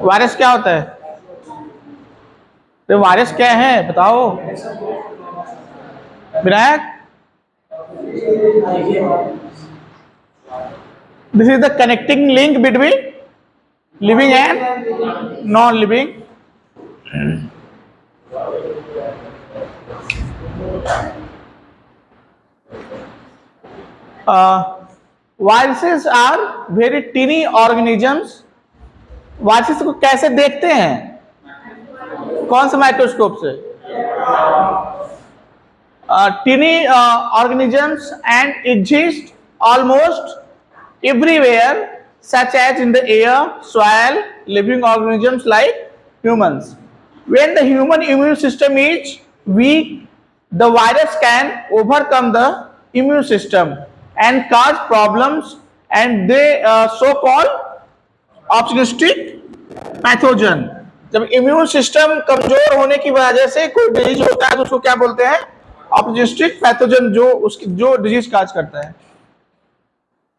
Virus क्या होता है? तो वायरस क्या है बताओ Vinayak. This is the connecting link between living and non living. Viruses are very tiny organisms. Viruses को कैसे देखते हैं? कौन से माइक्रोस्कोप से? Tiny organisms and exist almost everywhere, such as in the air, soil, living organisms like humans. When the human immune system is weak, the virus can overcome the immune system and cause problems, and they so-called opportunistic pathogen. जब immune system कमजोर होने की वजह से कोई disease होता है तो उसको क्या बोलते हैं? ऑपर्चुनिस्टिक पैथोजन, जो डिजीज काज करता है।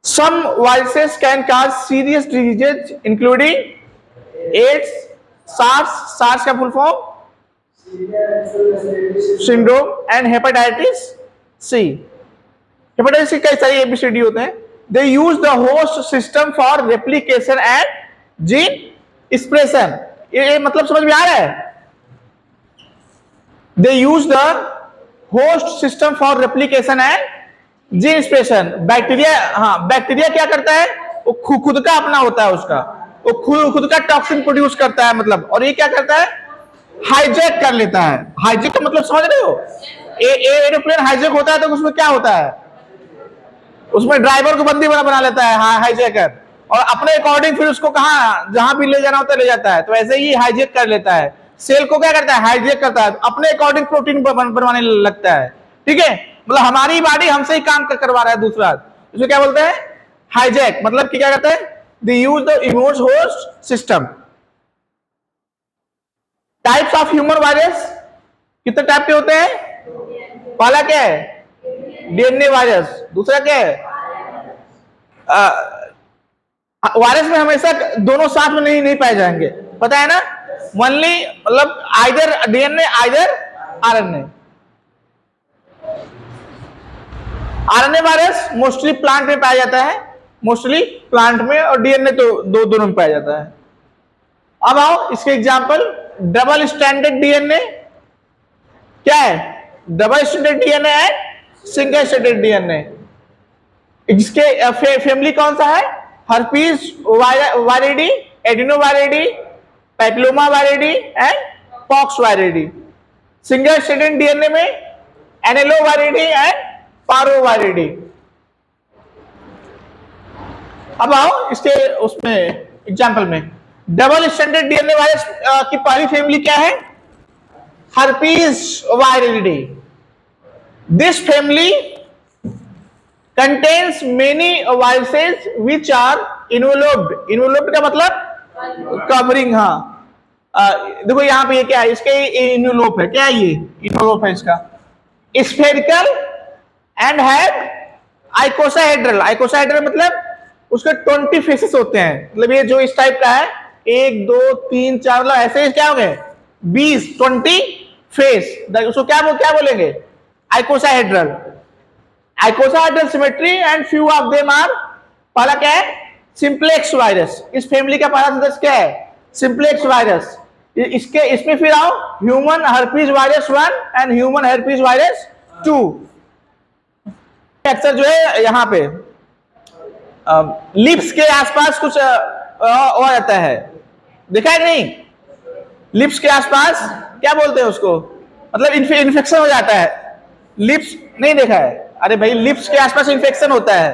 Some viruses can cause serious diseases including AIDS, SARS का full form syndrome, and hepatitis C. Hepatitis C कई सारी एबीसीडी होते हैं। They use the host system for replication and gene expression. ये मतलब समझ में आ रहा है? They use the host system for replication and gene expression. Bacteria, हाँ, बैक्टीरिया क्या करता है? वो खुद का अपना होता है उसका, वो खुद का टॉक्सिन प्रोड्यूस करता है मतलब, और ये क्या करता है? हाईजैक कर लेता है। हाईजैक का मतलब समझ रहे हो? एरोप्लेन हाईजैक होता है तो उसमें क्या होता है? उसमें ड्राइवर को बंदी बना लेता है हाईजैकर, और अपने अकॉर्डिंग फिर उसको कहा जहां भी ले जाना होता है ले जाता है। तो ऐसे ही हाईजैक कर लेता है। सेल को क्या करता है? हाईजैक करता है, अपने अकॉर्डिंग प्रोटीन बनवाने लगता है। ठीक है, मतलब हमारी बॉडी हमसे ही काम करवा रहा है दूसरा। इसको क्या बोलते हैं? हाईजैक। मतलब क्या करते हैं? They use the immune host system. Types of human virus कितने टाइप के होते हैं? पहला क्या है? DNA virus. दूसरा क्या है? वायरस में हमेशा दोनों साथ में नहीं पाए जाएंगे, पता है ना? ओनली मतलब either DNA either RNA. RNA virus mostly plant में पाया जाता है, मोस्टली प्लांट में, और डीएनए तो दोनों में पाया जाता है। अब आओ इसके एग्जांपल। डबल स्टैंडर्ड डीएनए क्या है? डबल स्टैंडर्ड डीएनए है, सिंगल स्टैंडर्ड डीएनए। इसके फैमिली कौन सा है? Herpes viridae, adenoviridae, papilloma viridae and pox viridae. Single standard DNA में एनेलोवायरिडी एंड पारोवायरिडी। अब आओ इसके उसमें एग्जांपल में। डबल स्टैंडर्ड डीएनए वायरस की पहली फैमिली क्या है? Herpes viridae. This family contains many viruses which are enveloped। enveloped का मतलब कवरिंग। हाँ, देखो यहाँ पे ये क्या है? इसके इन्वेलोप है। क्या है ये? इन्वेलोप है इसका। Spherical and have आइकोसाहेड्रल। आइकोसाहेड्रल मतलब उसके 20 फेसेस होते हैं। मतलब ये जो इस टाइप का है, 1 2 3 4, मतलब ऐसे क्या हो गए? 20 फेस। उसको क्या बोलेंगे? Icosahedral. Icosahedral symmetry and few of them are. पहला क्या है? Simplex virus. इस फैमिली का पहला सदस्य क्या है? Simplex virus. इसमें फिर आओ human herpes virus 1 and human herpes virus 2। अक्सर जो है यहाँ पे लिप्स के आसपास कुछ हो जाता है, देखा है कि नहीं? लिप्स के आसपास क्या बोलते हैं उसको? मतलब इन्फेक्शन हो जाता है। लिप्स नहीं देखा है? अरे भाई, लिप्स के आसपास इन्फेक्शन होता है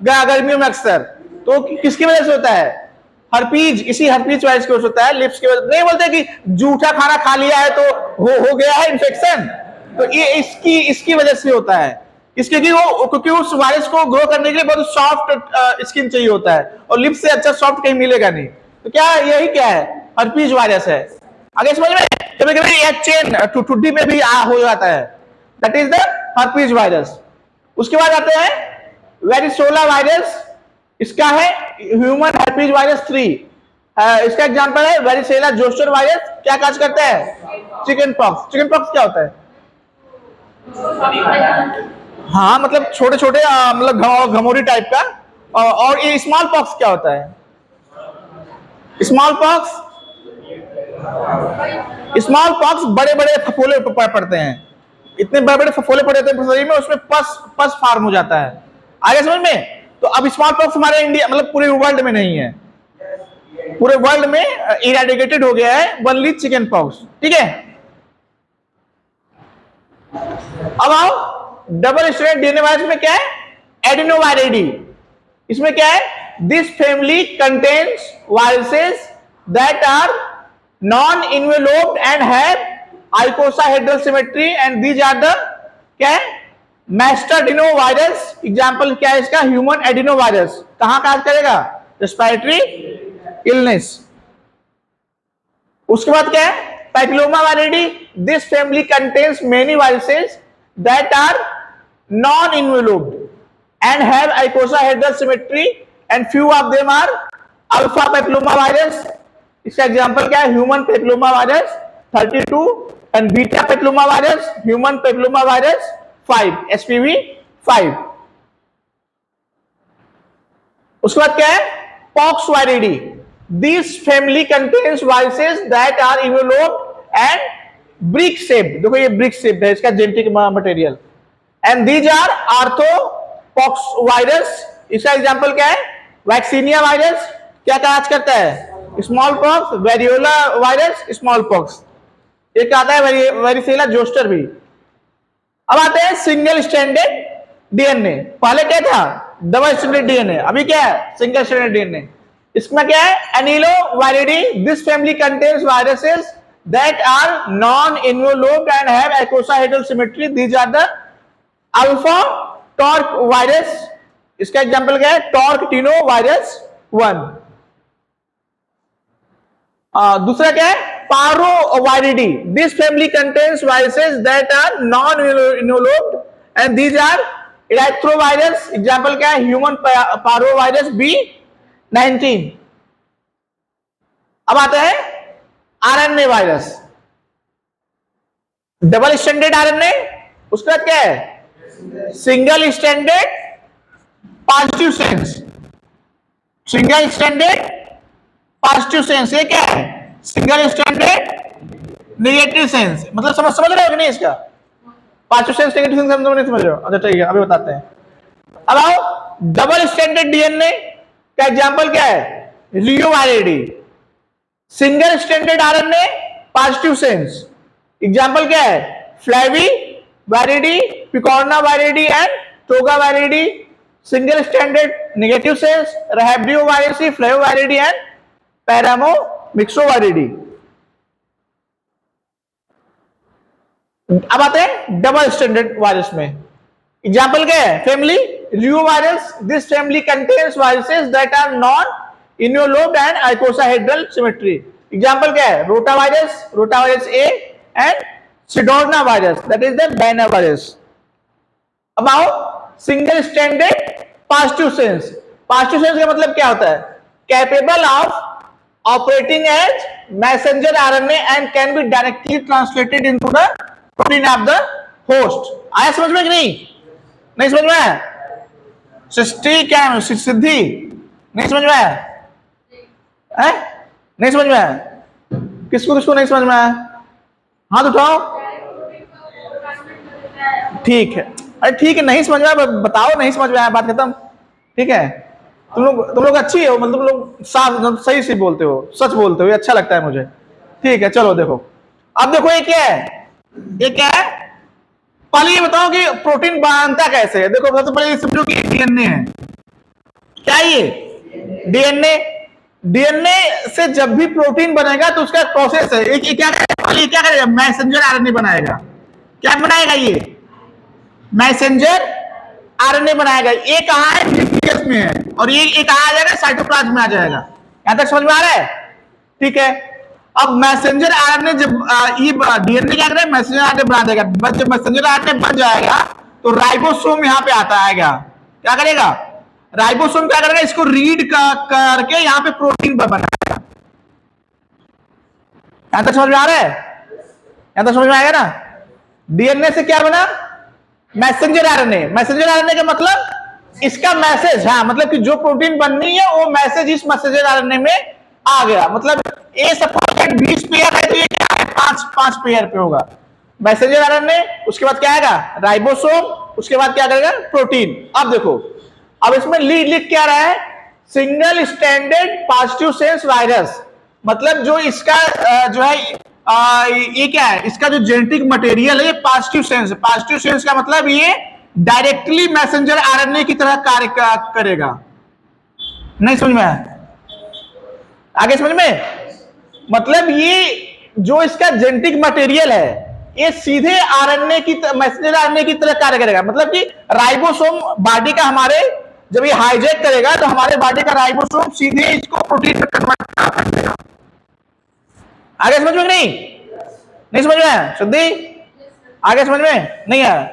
गर्मियों में अक्सर। तो किसकी वजह से होता है? हर्पीज। इसी हर्पीज वायरस की वजह से होता है। लिप्स की वजह नहीं बोलते कि जूठा खाना खा लिया है तो हो गया है इन्फेक्शन। तो ये इसकी वजह से होता है। इसके क्योंकि उस वायरस को ग्रो करने के लिए बहुत सॉफ्ट स्किन चाहिए होता है, और लिप्स से अच्छा सॉफ्ट कहीं मिलेगा नहीं। तो क्या यही क्या है? हर्पीज वायरस है। आगे समझ में? कभी कभी एक चेन ठुड्डी में भी हो जाता है। That is the herpes virus. उसके बाद आते हैं वेरिसोला वायरस इसका है ह्यूमन herpes वायरस 3। इसका एग्जांपल है वेरिसेला जोस्टर वायरस। क्या काज करता है? Chicken pox. चिकन पॉक्स क्या होता है? हाँ, मतलब छोटे छोटे मतलब घमौरी टाइप का। और ये स्मॉल पॉक्स क्या होता है? स्मॉल पॉक्स बड़े बड़े फफोले पड़ते हैं, इतने बड़े बड़े फफोले पड़े हैं शरीर में, उसमें पस फार्म हो जाता है। आगे समझ में? तो अब स्मॉल पॉक्स हमारे इंडिया मतलब पूरे वर्ल्ड में नहीं है, पूरे वर्ल्ड में इरेडिकेटेड हो गया है ओनली चिकन पॉक्स। ठीक है, अब आओ डबल स्ट्रैंडेड डीएनए वायरस में क्या है? एडिनोवायरिडी। इसमें क्या है? This family contains viruses that are non enveloped and have icosahedral symmetry and these are the क्या है? Mastadeno virus. एग्जांपल क्या है इसका? Human adeno virus. कहां काज करेगा? Respiratory illness. उसके बाद क्या है? Papillomaviridae. This family contains many viruses that are non enveloped and have icosahedral symmetry and few of them are alpha papilloma virus। इसका एग्जांपल क्या है? Human papilloma virus 32 and beta papilloma virus, human papilloma virus 5, HPV 5। उसके बाद क्या है? Pox viridae. This family contains viruses that are enveloped and brick shaped. देखो ये brick shaped है इसका genetic material. And these are ortho pox virus. इसका example क्या है? Vaccinia virus. क्या काज करता है? Small pox. Variola virus small pox. एक आता है वेरिसेला जोस्टर भी। अब आते हैं सिंगल स्ट्रैंडेड डीएनए। पहले क्या था? Double stranded DNA. अभी क्या है? Single stranded DNA. इसमें क्या है? Anelloviridae. This family contains viruses that are non enveloped and have icosahedral symmetry. These are the alpha torque virus. इसका एग्जांपल क्या है? Torque teno virus 1। दूसरा क्या है? Parvoviridae. This family contains viruses that are non enveloped and these are erythrovirus. Example क्या है? Human parvovirus B19। अब आता है RNA virus, double stranded RNA. उसके बाद क्या है? Single stranded positive sense. Single stranded positive sense. ये क्या है? Single stranded negative sense. मतलब समझ रहे हो कि नहीं? इसका पॉजिटिव सेंस नेगेटिव सेंस समझ नहीं समझ रहे हो? अच्छा ठीक है, अभी बताते हैं। अब आओ डबल स्ट्रैंडेड डीएनए का एग्जांपल क्या है? Reoviridae. Single stranded RNA positive sense. Example क्या है? Flavi viridae, picorna viridae and toga viridae. Single stranded negative sense rhabdo viridae, flavo viridae and paramyxo viridae. अब आते हैं डबल स्ट्रैंडेड वायरस में। Example क्या है? Family reo virus. This family contains viruses that are non enveloped and icosahedral symmetry. Example क्या है? Rotavirus A and seadorna virus that is the Banna virus. अब आओ single stranded positive sense. Positive sense का मतलब क्या होता है? Capable of operating as messenger RNA and can be directly translated into the protein of the host. आया समझ में कि नहीं? नहीं समझ में आया? सृष्टि क्या है? सिद्धि नहीं समझ में आया? नहीं समझ में आया? किसको नहीं समझ में आया? हाथ उठाओ। ठीक है, अरे ठीक है, नहीं समझ में आया बताओ, नहीं समझ में आया, बात खत्म। ठीक है, तुम लोग अच्छी हो, मतलब तुम लोग साफ सही से बोलते हो, सच बोलते हो, ये अच्छा लगता है मुझे। ठीक है, चलो देखो, अब देखो ये क्या है? ये क्या है? पहले ये बताओ कि प्रोटीन बनता कैसे है। देखो सबसे पहले समझो कि डीएनए है। क्या ये डीएनए? डीएनए से जब भी प्रोटीन बनेगा तो उसका प्रोसेस है। ये क्या करेगा? मैसेंजर आरएनए बनाएगा। क्या बनाएगा? ये मैसेंजर आरएनए बनाएगा। ये कहां है? न्यूक्लियस में है, और ये कहां आ जाएगा? साइटोप्लाज्म में आ जाएगा। यहां तक समझ में आ रहा है? ठीक है, अब मैसेंजर आरएनए जब ये डीएनए क्या करेगा? मैसेंजर आरएनए बना देगा। जब मैसेंजर आरएनए बन जाएगा तो राइबोसोम यहां पे आता आएगा। क्या करेगा? राइबोसोम क्या करेगा, इसको रीड करके यहां पे प्रोटीन बनाएगा। यहां तक समझ में आ रहा है? यहां तक समझ में आएगा ना? डीएनए से क्या बना, मैसेंजर आरएनए। मैसेंजर आरएनए का मतलब इसका मैसेज, हाँ मतलब कि जो प्रोटीन बननी है वो मैसेज इस मैसेंजर आरएनए में आ गया। मतलब ए सपोज 20 पेयर है तो ये क्या है, 5 पेयर पे होगा मैसेंजर आरएनए। उसके बाद क्या आएगा, राइबोसोम। उसके बाद क्या करेगा, प्रोटीन। अब देखो, अब इसमें लिख क्या रहा है, single standard positive sense virus. मतलब जो इसका जो है ये क्या है, इसका जो जेनेटिक मटेरियल है ये पॉजिटिव सेंस है। पॉजिटिव सेंस का मतलब ये डायरेक्टली मैसेंजर आरएनए की तरह कार्य करेगा। नहीं समझ में आया? आगे समझ में? मतलब ये जो इसका जेनेटिक मटेरियल है ये सीधे आरएनए की मैसेंजर आरएनए की तरह कार्य करेगा। मतलब कि राइबोसोम बॉडी का हमारे जब ये हाईजैक करेगा तो हमारे बॉडी का राइबोसोम सीधे इसको प्रोटीन में कन्वर्ट कर देगा। आगे समझ में? नहीं समझ में आया? शुद्धि आगे समझ में नहीं आया?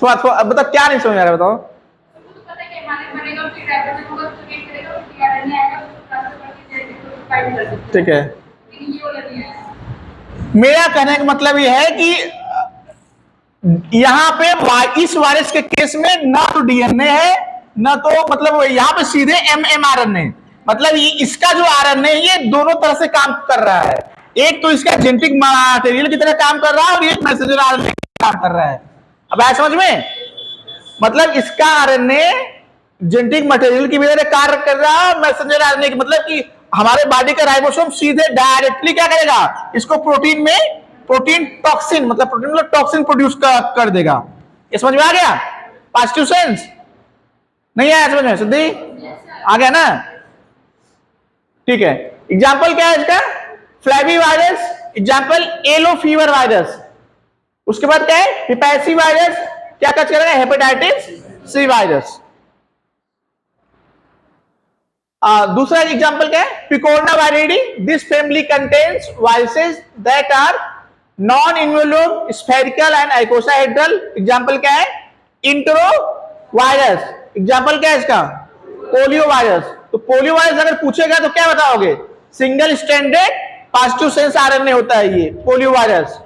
थोड़ा बता, क्या नहीं समझ आ रहा बताओ। ठीक है, मेरा कहने का मतलब यह है कि यहां पे इस वायरस के केस में ना तो डीएनए है ना तो मतलब यहां पे सीधे एमएमआरएनए। मतलब इसका जो आरएनए है ये दोनों तरह से काम कर रहा है। एक तो इसका जेनेटिक मटेरियल की तरह काम कर रहा है और एक मैसेंजर आरएनए काम कर रहा है। अब आया समझ में? मतलब इसका आरएनए जेनेटिक मटेरियल की वजह से कार्य कर रहा है, मैसेंजर आरएनए की मतलब कि हमारे बॉडी का राइबोसोम सीधे डायरेक्टली क्या करेगा, इसको प्रोटीन में प्रोटीन टॉक्सिन मतलब टॉक्सिन प्रोड्यूस कर देगा। ये समझ में आ गया? पॉजिटिव सेंस नहीं आया समझ में? सिद्धि आ गया ना? ठीक है, एग्जाम्पल क्या है इसका, flavi virus, example yellow fever virus. उसके बाद क्या है, हिपैसी वायरस, क्या टच करेगा, हेपेटाइटिस सी वायरस। दूसरा एग्जाम्पल क्या है, picorna viridae. This family contains viruses that are non envelope spherical and icosahedral. Example क्या है, इंट्रो वायरस। एग्जाम्पल क्या है इसका, पोलियो वायरस। तो पोलियो वायरस अगर पूछेगा तो क्या बताओगे, single standard positive sense RNA होता है ये पोलियो वायरस।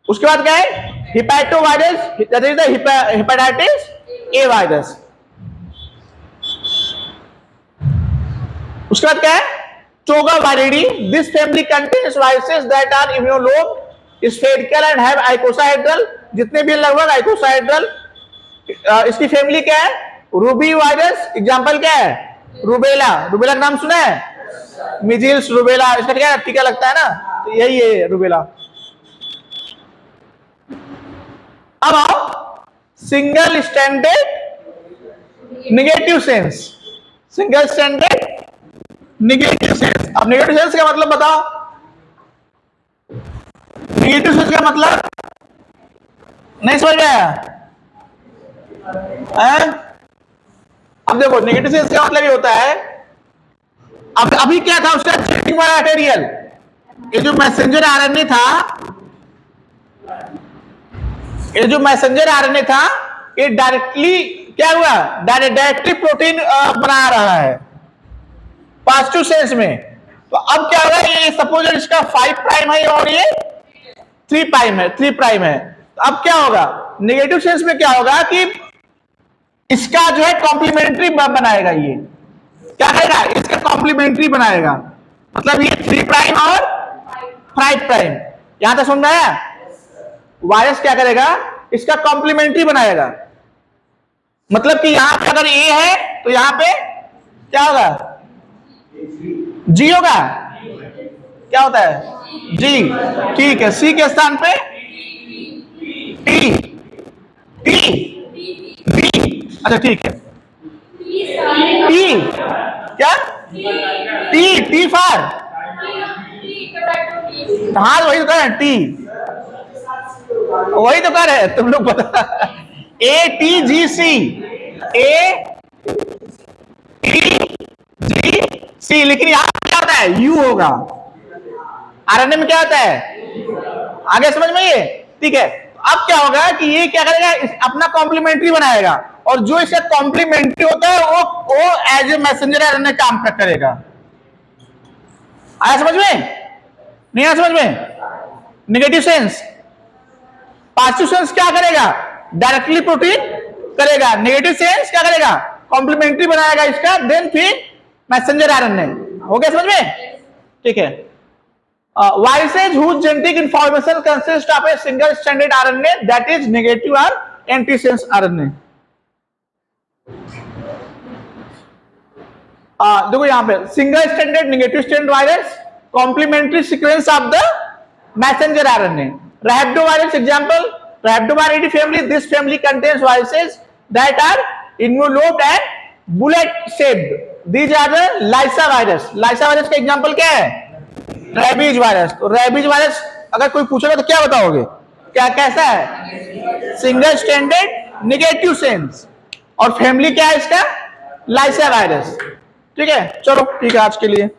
उसके बाद क्या है, hepato virus, hepatitis A virus. उसके बाद क्या है, toga viridae. This family contains viruses that are इम्यूनोलोब स्फेरिकल एंड हैव आइकोसाहेड्रल। जितने भी लगभग आइकोसाहेड्रल। इसकी फैमिली क्या है, रूबी वायरस। एग्जांपल क्या है, रूबेला। रूबेला का नाम सुना है, मिजिल्स रूबेला, इसका क्या टीका लगता है ना, तो यही है रूबेला। अब आओ single standard negative sense. Single standard negative sense. अब नेगेटिव सेंस का मतलब बताओ, नेगेटिव सेंस का मतलब नहीं समझ में आया? अब देखो नेगेटिव सेंस का मतलब ये होता है, अब अभी क्या था उसका जेनेटिक मटेरियल, ये जो मैसेंजर आरएनए था, ये जो मैसेंजर आरएनए था ये डायरेक्टली क्या हुआ, डायरेक्टली प्रोटीन बना रहा है पॉजिटिव सेंस में। तो अब क्या होगा, ये सपोज इसका 5 प्राइम है और ये 3 प्राइम है। तो अब क्या होगा, नेगेटिव सेंस में क्या होगा कि इसका जो है कॉम्प्लीमेंट्री बनाएगा, ये क्या करेगा, इसका कॉम्प्लीमेंट्री बनाएगा। मतलब ये 3 प्राइम और 5 प्राइम। यहां तक समझ में आया? वायरस क्या करेगा, इसका कॉम्प्लीमेंट्री बनाएगा। मतलब कि यहां पे अगर ए है तो यहां पे क्या होगा, जी होगा। क्या होता है, जी। ठीक है, सी के स्थान पे टी, टी, डी। अच्छा ठीक है, टी क्या, टी फॉर, हाँ वही तो कह रहे हैं, टी वही तो कह रहे हैं तुम लोग बता। A T G C, A T G सी, लेकिन यहां क्या होता है, यू होगा। आरएनए में क्या होता है, आगे समझ में ये? ठीक है, अब क्या होगा कि ये क्या करेगा, अपना कॉम्प्लीमेंट्री बनाएगा और जो इसका कॉम्प्लीमेंट्री होता है वो एज ए मैसेंजर आरएनए काम करेगा। आया समझ में? नहीं आया समझ में? नेगेटिव सेंस, पॉजिटिव सेंस क्या करेगा? डायरेक्टली प्रोटीन करेगा। नेगेटिव सेंस क्या करेगा? कॉम्प्लीमेंट्री बनाएगा इसका, देन फिर मैसेंजर आरएनए। हो गया समझ में? ठीक है। Viruses whose genetic information consists of a single stranded RNA that is negative or antisense RNA। देखो यहां पे single standard negative strand virus, complementary sequence of the messenger RNA. Rhabdovirus example, Rhabdomyridae family. This family contains viruses that are enveloped and bullet shaped. These are the Lyssa virus. Lyssa virus का example क्या है? Rabies virus. तो rabies virus अगर कोई पूछेगा तो क्या बताओगे? क्या कैसा है? सिंगल स्टैंडर्ड नेगेटिव सेंस, और फैमिली क्या है इसका? लाइसा वायरस। ठीक है, चलो ठीक है आज के लिए।